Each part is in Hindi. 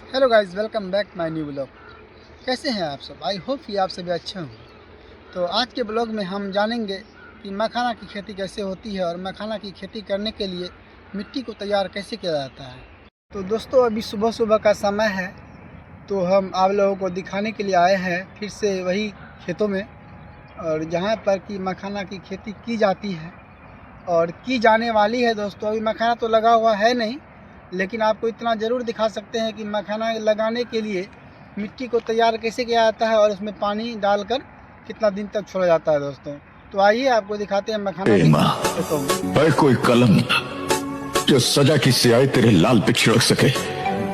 Hello guys, welcome back my new blog. कैसे हैं आप सब? आई होप कि आप सभी अच्छे होंगे। तो आज के ब्लॉग में हम जानेंगे कि मखाना की खेती कैसे होती है और मखाना की खेती करने के लिए मिट्टी को तैयार कैसे किया जाता है। तो दोस्तों, अभी सुबह सुबह का समय है, तो हम आप लोगों को दिखाने के लिए आए हैं फिर से वही खेतों में, और जहाँ पर कि मखाना की खेती की जाती है और की जाने वाली है। दोस्तों, अभी मखाना तो लगा हुआ है नहीं, लेकिन आपको इतना ज़रूर दिखा सकते हैं कि मखाना लगाने के लिए मिट्टी को तैयार कैसे किया जाता है और उसमें पानी डालकर कितना दिन तक छोड़ा जाता है। दोस्तों, तो आइए आपको दिखाते हैं मखाना के खेतों में। कोई कलम जो सजा की स्याही तेरे लाल पे छिड़क सके,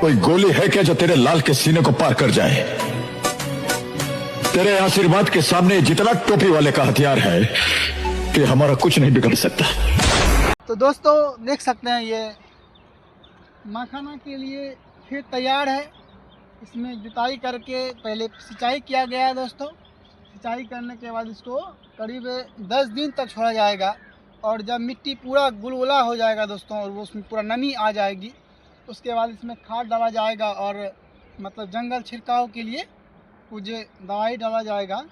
कोई गोली है क्या जो तेरे लाल के सीने को पार कर जाए? तेरे आशीर्वाद के सामने जितना टोपी वाले का हथियार है कि हमारा कुछ नहीं बिगड़ सकता। तो दोस्तों, देख सकते हैं ये मखाना के लिए खेत तैयार है। इसमें जुताई करके पहले सिंचाई किया गया है। दोस्तों, सिंचाई करने के बाद इसको करीब 10 दिन तक छोड़ा जाएगा, और जब मिट्टी पूरा गुलगुला हो जाएगा दोस्तों और वो उसमें पूरा नमी आ जाएगी, उसके बाद इसमें खाद डाला जाएगा और मतलब जंगल छिड़काव के लिए कुछ दवाई डाला जाएगा।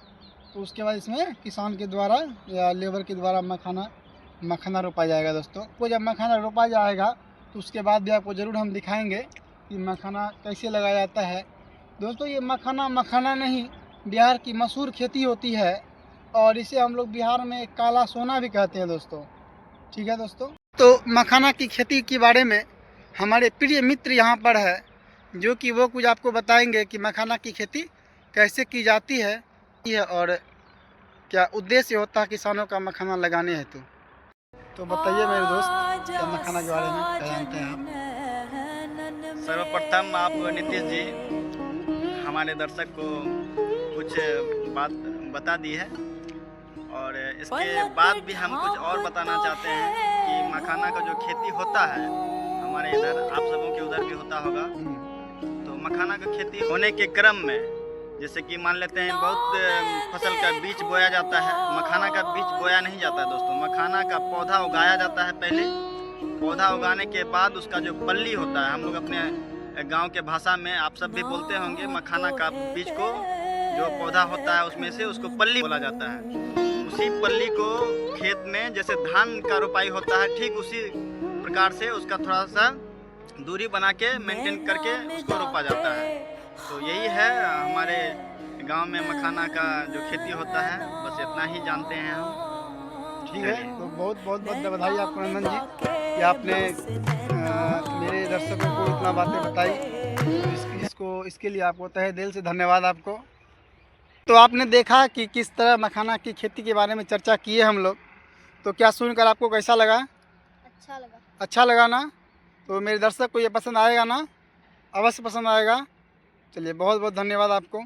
तो उसके बाद इसमें किसान के द्वारा या लेबर के द्वारा मखाना रोपा जाएगा। दोस्तों, वो जब मखाना रोपा जाएगा तो उसके बाद भी आपको ज़रूर हम दिखाएंगे कि मखाना कैसे लगाया जाता है। दोस्तों, ये मखाना नहीं, बिहार की मशहूर खेती होती है, और इसे हम लोग बिहार में काला सोना भी कहते हैं। दोस्तों, ठीक है दोस्तों। तो मखाना की खेती के बारे में हमारे प्रिय मित्र यहाँ पर है, जो कि वो कुछ आपको बताएंगे कि मखाना की खेती कैसे की जाती है और क्या उद्देश्य होता है किसानों का मखाना लगाने हेतु। तो बताइए मेरे दोस्त, क्या मखाना के बारे में क्या जानते हैं आप? सर्वप्रथम आप नीतीश जी हमारे दर्शक को कुछ बात बता दी है, और इसके बाद भी हम कुछ और बताना चाहते हैं कि मखाना का जो खेती होता है हमारे इधर, आप सबों के उधर भी होता होगा। तो मखाना का खेती होने के क्रम में, जैसे कि मान लेते हैं बहुत फसल का बीज बोया जाता है, मखाना का बीज बोया नहीं जाता है दोस्तों। मखाना का पौधा उगाया जाता है पहले। पौधा उगाने के बाद उसका जो पल्ली होता है, हम लोग अपने गांव के भाषा में आप सब भी बोलते होंगे, मखाना का बीज को जो पौधा होता है उसमें से उसको पल्ली बोला जाता है। उसी पल्ली को खेत में जैसे धान का रोपाई होता है, ठीक उसी प्रकार से उसका थोड़ा सा दूरी बना के मेंटेन करके उसको रोपा जाता है। तो यही है हमारे गांव में मखाना का जो खेती होता है, बस इतना ही जानते हैं हम। ठीक है, तो बहुत बहुत बधाई आपको नंदन जी कि आपने मेरे दर्शकों को इतना बातें बताई। इसके लिए आपको तहे दिल से धन्यवाद आपको। तो आपने देखा कि किस तरह मखाना की खेती के बारे में चर्चा किए हम लोग। तो क्या सुनकर आपको कैसा लगा? अच्छा लगा ना? तो मेरे दर्शक को ये पसंद आएगा ना? अवश्य पसंद आएगा। चलिए, बहुत बहुत धन्यवाद आपको।